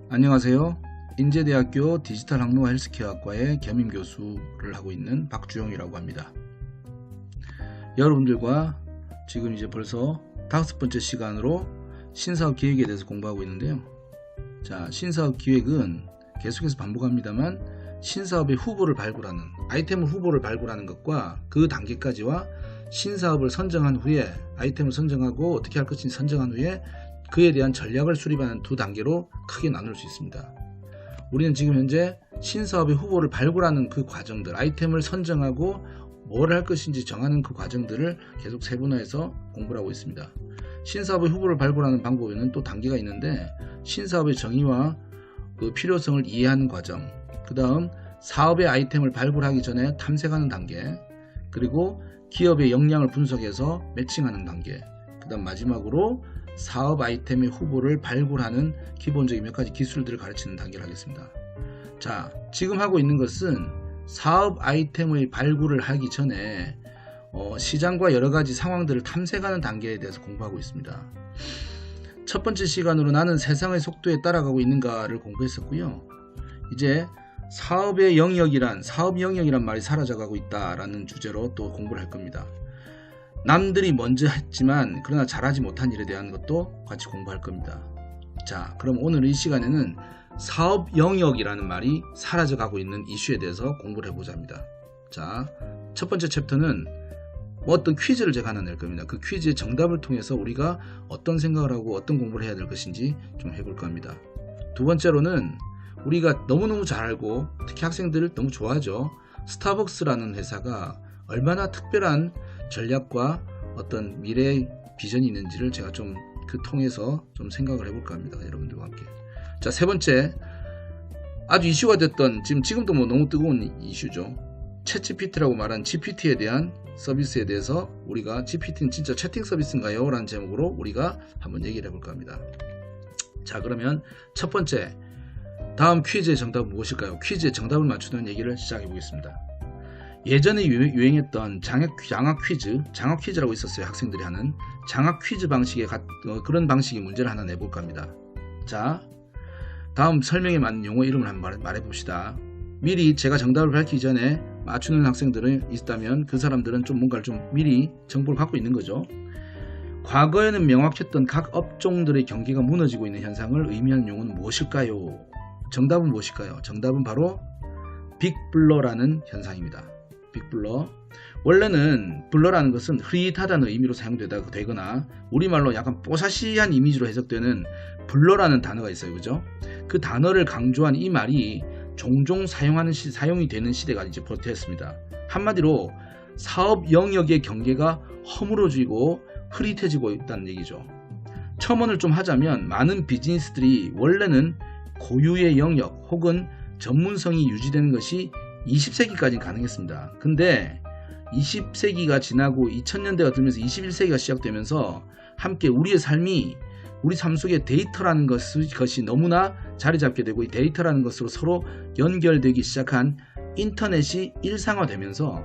안녕하세요. 인제대학교 디지털 항로화 헬스케어학과의 겸임 교수를 하고 있는 박주영이라고 합니다. 여러분들과 지금 이제 벌써 5번째 시간으로 신사업 기획에 대해서 공부하고 있는데요. 자, 신사업 기획은 계속해서 반복합니다만 신사업의 후보를 발굴하는, 아이템을 후보를 발굴하는 것과 그 단계까지와 신사업을 선정한 후에 아이템을 선정하고 어떻게 할 것인지 선정한 후에 그에 대한 전략을 수립하는 두 단계로 크게 나눌 수 있습니다. 우리는 지금 현재 신사업의 후보를 발굴하는 그 과정들, 아이템을 선정하고 뭘 할 것인지 정하는 그 과정들을 계속 세분화해서 공부를 하고 있습니다. 신사업의 후보를 발굴하는 방법에는 또 단계가 있는데, 신사업의 정의와 그 필요성을 이해하는 과정, 그 다음 사업의 아이템을 발굴하기 전에 탐색하는 단계, 그리고 기업의 역량을 분석해서 매칭하는 단계, 그 다음 마지막으로 사업 아이템의 후보를 발굴하는 기본적인 몇 가지 기술들을 가르치는 단계를 하겠습니다. 자, 지금 하고 있는 것은 사업 아이템의 발굴을 하기 전에 시장과 여러 가지 상황들을 탐색하는 단계에 대해서 공부하고 있습니다. 첫 번째 시간으로 나는 세상의 속도에 따라가고 있는가를 공부했었고요. 이제 사업 영역이란 말이 사라져가고 있다라는 주제로 또 공부를 할 겁니다. 남들이 먼저 했지만 그러나 잘하지 못한 일에 대한 것도 같이 공부할 겁니다. 자, 그럼 오늘 이 시간에는 사업 영역이라는 말이 사라져가고 있는 이슈에 대해서 공부를 해보자 합니다. 자, 첫 번째 챕터는 어떤 퀴즈를 제가 하나 낼 겁니다. 그 퀴즈의 정답을 통해서 우리가 어떤 생각을 하고 어떤 공부를 해야 될 것인지 좀 해볼까 합니다. 두 번째로는 우리가 너무너무 잘 알고 특히 학생들을 너무 좋아하죠. 스타벅스라는 회사가 얼마나 특별한 전략과 어떤 미래의 비전이 있는지를 제가 좀 그 통해서 좀 생각을 해볼까 합니다. 여러분들과 함께. 자, 세 번째, 아주 이슈가 됐던 지금도 뭐 너무 뜨거운 이슈죠. 챗GPT라고 말한 GPT에 대한 서비스에 대해서 우리가 GPT는 진짜 채팅 서비스인가요? 라는 제목으로 우리가 한번 얘기를 해볼까 합니다. 자, 그러면 첫 번째, 다음 퀴즈의 정답은 무엇일까요? 퀴즈의 정답을 맞추는 얘기를 시작해 보겠습니다. 예전에 유행했던 장학 퀴즈라고 있었어요. 학생들이 하는 장학 퀴즈 방식의 그런 방식의 문제를 하나 내볼까 합니다. 자, 다음 설명에 맞는 용어 이름을 한번 말해봅시다. 미리 제가 정답을 밝히기 전에 맞추는 학생들이 있다면 그 사람들은 좀 뭔가를 좀 미리 정보를 갖고 있는 거죠. 과거에는 명확했던 각 업종들의 경계가 무너지고 있는 현상을 의미하는 용어는 무엇일까요? 정답은 무엇일까요? 정답은 바로 빅블러라는 현상입니다. 빅블러. 원래는 블러라는 것은 흐릿하다는 의미로 사용되거나 우리말로 약간 뽀샤시한 이미지로 해석되는 블러라는 단어가 있어요. 그죠? 그 단어를 강조한 이 말이 종종 사용이 되는 시대가 이제 되었습니다. 한마디로 사업 영역의 경계가 허물어지고 흐릿해지고 있다는 얘기죠. 첨언을 좀 하자면 많은 비즈니스들이 원래는 고유의 영역 혹은 전문성이 유지되는 것이 20세기까지 가능했습니다. 근데 20세기가 지나고 2000년대가 들면서 21세기가 시작되면서 함께 우리 삶 속에 데이터라는 것이 너무나 자리 잡게 되고 이 데이터라는 것으로 서로 연결되기 시작한 인터넷이 일상화되면서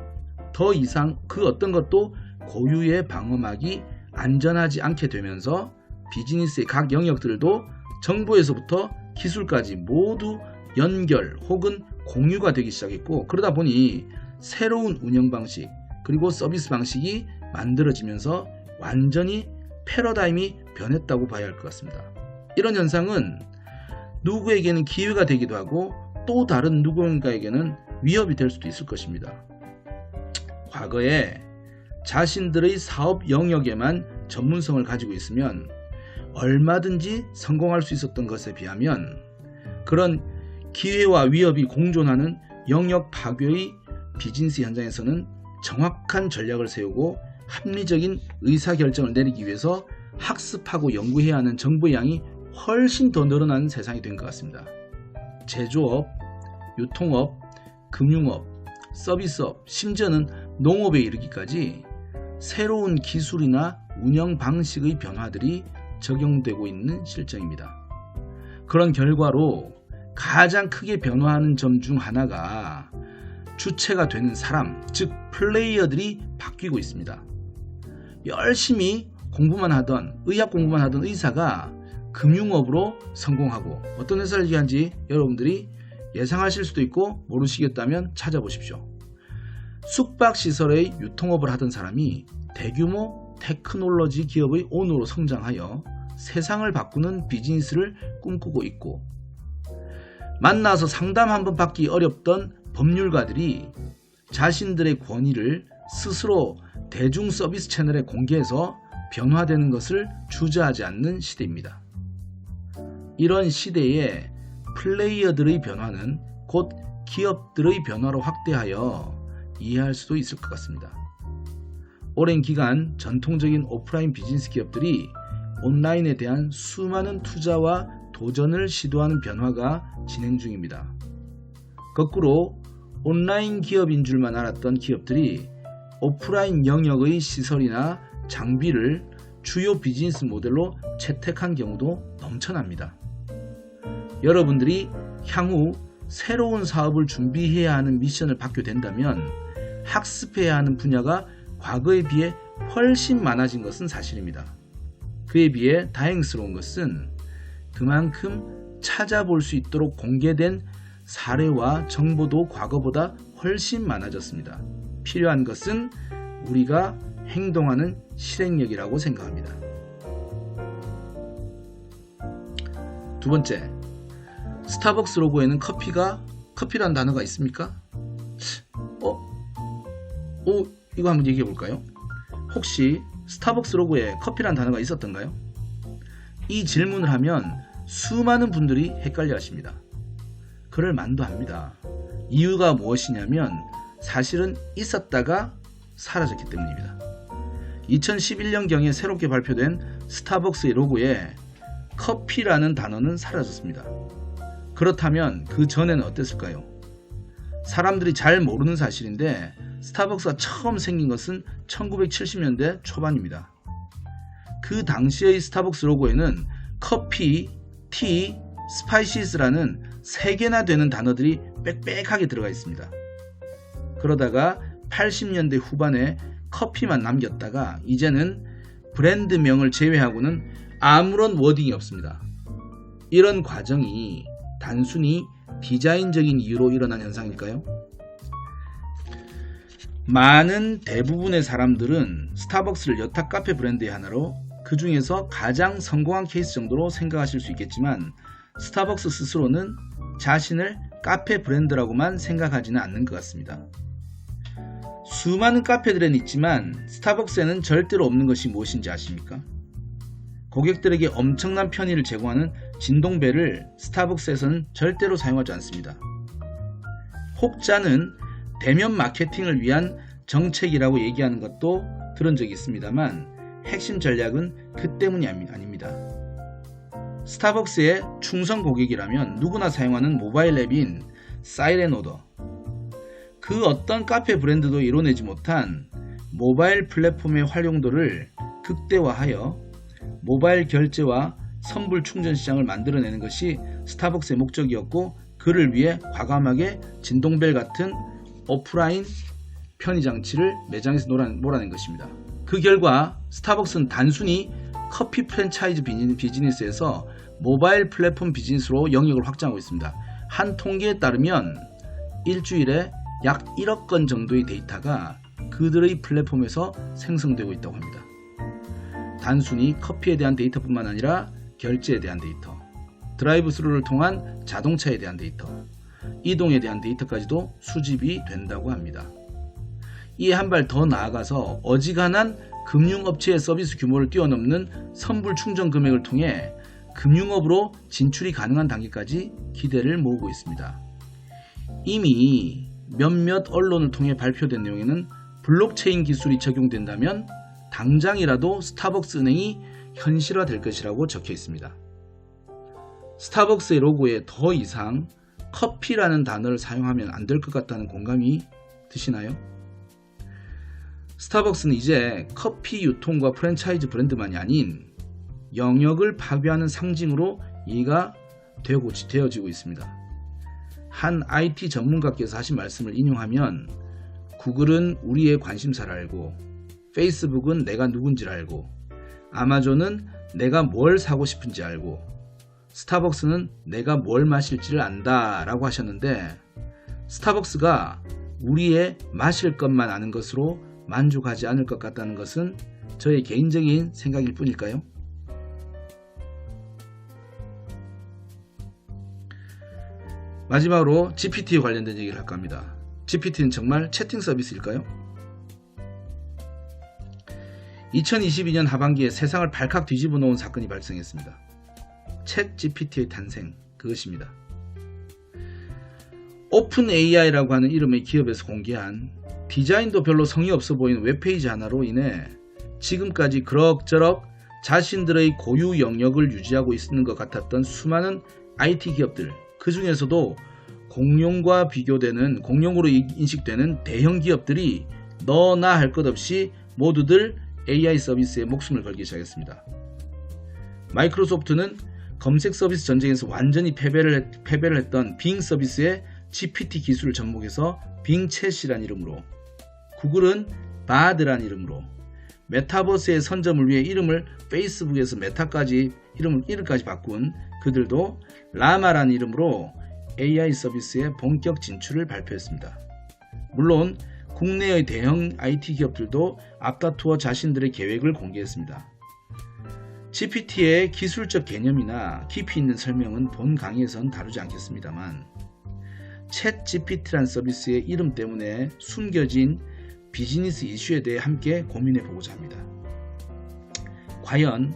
더 이상 그 어떤 것도 고유에 방어막이 안전하지 않게 되면서 비즈니스의 각 영역들도 정보에서부터 기술까지 모두 연결 혹은 공유가 되기 시작했고, 그러다 보니 새로운 운영 방식 그리고 서비스 방식이 만들어지면서 완전히 패러다임이 변했다고 봐야 할 것 같습니다. 이런 현상은 누구에게는 기회가 되기도 하고 또 다른 누군가에게는 위협이 될 수도 있을 것입니다. 과거에 자신들의 사업 영역에만 전문성을 가지고 있으면 얼마든지 성공할 수 있었던 것에 비하면 그런 기회와 위협이 공존하는 영역 파괴의 비즈니스 현장에서는 정확한 전략을 세우고 합리적인 의사결정을 내리기 위해서 학습하고 연구해야 하는 정보의 양이 훨씬 더 늘어나는 세상이 된 것 같습니다. 제조업, 유통업, 금융업, 서비스업, 심지어는 농업에 이르기까지 새로운 기술이나 운영 방식의 변화들이 적용되고 있는 실정입니다. 그런 결과로 가장 크게 변화하는 점 중 하나가 주체가 되는 사람, 즉 플레이어들이 바뀌고 있습니다. 열심히 공부만 하던 의학 공부만 하던 의사가 금융업으로 성공하고, 어떤 회사를 얘기하는지 여러분들이 예상하실 수도 있고 모르시겠다면 찾아보십시오. 숙박시설의 유통업을 하던 사람이 대규모 테크놀로지 기업의 오너로 성장하여 세상을 바꾸는 비즈니스를 꿈꾸고 있고, 만나서 상담 한번 받기 어렵던 법률가들이 자신들의 권위를 스스로 대중 서비스 채널에 공개해서 변화되는 것을 주저하지 않는 시대입니다. 이런 시대에 플레이어들의 변화는 곧 기업들의 변화로 확대하여 이해할 수도 있을 것 같습니다. 오랜 기간 전통적인 오프라인 비즈니스 기업들이 온라인에 대한 수많은 투자와 도전을 시도하는 변화가 진행 중입니다. 거꾸로 온라인 기업인 줄만 알았던 기업들이 오프라인 영역의 시설이나 장비를 주요 비즈니스 모델로 채택한 경우도 넘쳐납니다. 여러분들이 향후 새로운 사업을 준비해야 하는 미션을 받게 된다면 학습해야 하는 분야가 과거에 비해 훨씬 많아진 것은 사실입니다. 그에 비해 다행스러운 것은 그만큼 찾아볼 수 있도록 공개된 사례와 정보도 과거보다 훨씬 많아졌습니다. 필요한 것은 우리가 행동하는 실행력이라고 생각합니다. 두 번째, 스타벅스 로고에는 커피란 단어가 있습니까? 이거 한번 얘기해 볼까요? 혹시 스타벅스 로고에 커피란 단어가 있었던가요? 이 질문을 하면 수많은 분들이 헷갈려 하십니다. 그럴 만도 합니다. 이유가 무엇이냐면 사실은 있었다가 사라졌기 때문입니다. 2011년경에 새롭게 발표된 스타벅스의 로고에 커피라는 단어는 사라졌습니다. 그렇다면 그 전에는 어땠을까요? 사람들이 잘 모르는 사실인데 스타벅스가 처음 생긴 것은 1970년대 초반입니다. 그 당시의 스타벅스 로고에는 커피, 티, 스파이시스라는 3개나 되는 단어들이 빽빽하게 들어가 있습니다. 그러다가 80년대 후반에 커피만 남겼다가 이제는 브랜드명을 제외하고는 아무런 워딩이 없습니다. 이런 과정이 단순히 디자인적인 이유로 일어난 현상일까요? 많은 대부분의 사람들은 스타벅스를 여타 카페 브랜드의 하나로, 그 중에서 가장 성공한 케이스 정도로 생각하실 수 있겠지만 스타벅스 스스로는 자신을 카페 브랜드라고만 생각하지는 않는 것 같습니다. 수많은 카페들은 있지만 스타벅스에는 절대로 없는 것이 무엇인지 아십니까? 고객들에게 엄청난 편의를 제공하는 진동벨을 스타벅스에서는 절대로 사용하지 않습니다. 혹자는 대면 마케팅을 위한 정책이라고 얘기하는 것도 들은 적이 있습니다만 핵심 전략은 그 때문이 아닙니다. 스타벅스의 충성 고객이라면 누구나 사용하는 모바일 앱인 사이렌 오더, 그 어떤 카페 브랜드도 이뤄내지 못한 모바일 플랫폼의 활용도를 극대화하여 모바일 결제와 선불 충전 시장을 만들어내는 것이 스타벅스의 목적이었고, 그를 위해 과감하게 진동벨 같은 오프라인 편의장치를 매장에서 몰아낸 것입니다. 그 결과 스타벅스는 단순히 커피 프랜차이즈 비즈니스에서 모바일 플랫폼 비즈니스로 영역을 확장하고 있습니다. 한 통계에 따르면 일주일에 약 1억 건 정도의 데이터가 그들의 플랫폼에서 생성되고 있다고 합니다. 단순히 커피에 대한 데이터뿐만 아니라 결제에 대한 데이터, 드라이브 스루를 통한 자동차에 대한 데이터, 이동에 대한 데이터까지도 수집이 된다고 합니다. 이에 한 발 더 나아가서 어지간한 금융업체의 서비스 규모를 뛰어넘는 선불 충전 금액을 통해 금융업으로 진출이 가능한 단계까지 기대를 모으고 있습니다. 이미 몇몇 언론을 통해 발표된 내용에는 블록체인 기술이 적용된다면 당장이라도 스타벅스 은행이 현실화될 것이라고 적혀 있습니다. 스타벅스의 로고에 더 이상 커피라는 단어를 사용하면 안 될 것 같다는 공감이 드시나요? 스타벅스는 이제 커피 유통과 프랜차이즈 브랜드만이 아닌 영역을 파괴하는 상징으로 이해가 되어지고 있습니다. 한 IT 전문가께서 하신 말씀을 인용하면, 구글은 우리의 관심사를 알고, 페이스북은 내가 누군지를 알고, 아마존은 내가 뭘 사고 싶은지 알고, 스타벅스는 내가 뭘 마실지를 안다 라고 하셨는데, 스타벅스가 우리의 마실 것만 아는 것으로 만족하지 않을 것 같다는 것은 저의 개인적인 생각일 뿐일까요? 마지막으로 GPT에 관련된 얘기를 할까 합니다. GPT는 정말 채팅 서비스일까요? 2022년 하반기에 세상을 발칵 뒤집어 놓은 사건이 발생했습니다. 챗 GPT의 탄생, 그것입니다. 오픈 AI라고 하는 이름의 기업에서 공개한 디자인도 별로 성의 없어 보이는 웹페이지 하나로 인해 지금까지 그럭저럭 자신들의 고유 영역을 유지하고 있는 것 같았던 수많은 IT 기업들, 그 중에서도 공룡과 비교되는, 공룡으로 인식되는 대형 기업들이 너나 할 것 없이 모두들 AI 서비스에 목숨을 걸기 시작했습니다. 마이크로소프트는 검색 서비스 전쟁에서 완전히 패배를 했던 빙 서비스의 GPT 기술을 접목해서 빙챗이란 이름으로, 구글은 바드란 이름으로, 메타버스의 선점을 위해 이름을 페이스북에서 메타까지 이름까지 바꾼 그들도 라마란 이름으로 AI 서비스의 본격 진출을 발표했습니다. 물론 국내의 대형 IT 기업들도 앞다투어 자신들의 계획을 공개했습니다. GPT의 기술적 개념이나 깊이 있는 설명은 본 강의에선 다루지 않겠습니다만, 챗 GPT란 서비스의 이름 때문에 숨겨진 비즈니스 이슈에 대해 함께 고민해 보고자 합니다. 과연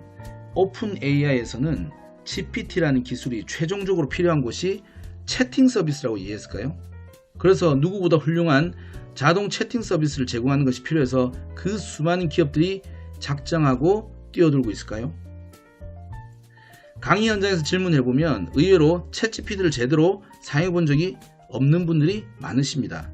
오픈 AI에서는 GPT라는 기술이 최종적으로 필요한 곳이 채팅 서비스라고 이해했을까요? 그래서 누구보다 훌륭한 자동 채팅 서비스를 제공하는 것이 필요해서 그 수많은 기업들이 작정하고 뛰어들고 있을까요? 강의 현장에서 질문해보면 의외로 챗 GPT를 제대로 사용해본 적이 없는 분들이 많으십니다.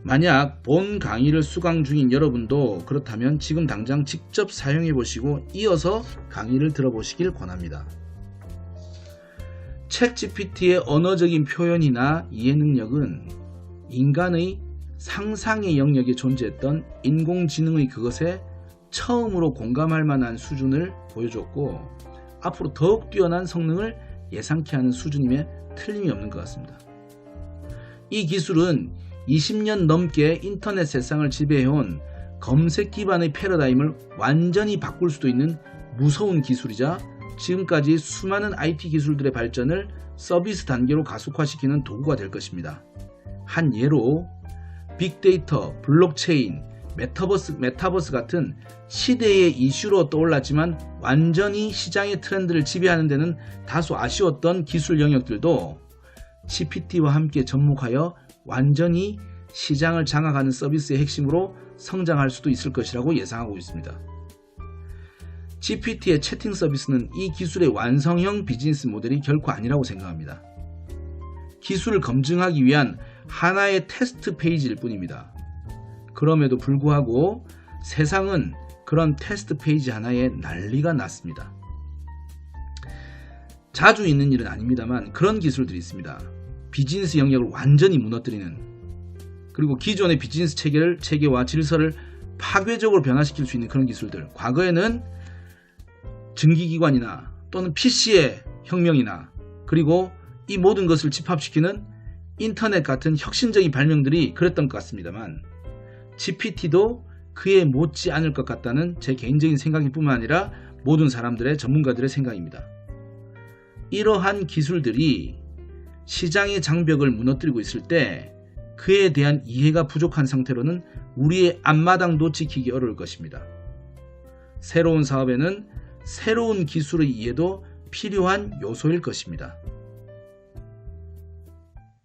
만약 본 강의를 수강 중인 여러분도 그렇다면 지금 당장 직접 사용해보시고 이어서 강의를 들어보시길 권합니다. 챗 GPT의 언어적인 표현이나 이해 능력은 인간의 상상의 영역에 존재했던 인공지능의 그것에 처음으로 공감할 만한 수준을 보여줬고, 앞으로 더욱 뛰어난 성능을 예상케 하는 수준임에 틀림이 없는 것 같습니다. 이 기술은 20년 넘게 인터넷 세상을 지배해온 검색 기반의 패러다임을 완전히 바꿀 수도 있는 무서운 기술이자 지금까지 수많은 IT 기술들의 발전을 서비스 단계로 가속화시키는 도구가 될 것입니다. 한 예로 빅데이터, 블록체인, 메타버스 같은 시대의 이슈로 떠올랐지만 완전히 시장의 트렌드를 지배하는 데는 다소 아쉬웠던 기술 영역들도 GPT와 함께 접목하여 완전히 시장을 장악하는 서비스의 핵심으로 성장할 수도 있을 것이라고 예상하고 있습니다. GPT의 채팅 서비스는 이 기술의 완성형 비즈니스 모델이 결코 아니라고 생각합니다. 기술을 검증하기 위한 하나의 테스트 페이지일 뿐입니다. 그럼에도 불구하고 세상은 그런 테스트 페이지 하나에 난리가 났습니다. 자주 있는 일은 아닙니다만 그런 기술들이 있습니다. 비즈니스 영역을 완전히 무너뜨리는, 그리고 기존의 비즈니스 체계와 질서를 파괴적으로 변화시킬 수 있는 그런 기술들. 과거에는 증기기관이나 또는 PC의 혁명이나, 그리고 이 모든 것을 집합시키는 인터넷 같은 혁신적인 발명들이 그랬던 것 같습니다만, GPT도 그에 못지 않을 것 같다는 제 개인적인 생각일 뿐만 아니라 모든 사람들의, 전문가들의 생각입니다. 이러한 기술들이 시장의 장벽을 무너뜨리고 있을 때 그에 대한 이해가 부족한 상태로는 우리의 앞마당도 지키기 어려울 것입니다. 새로운 사업에는 새로운 기술의 이해도 필요한 요소일 것입니다.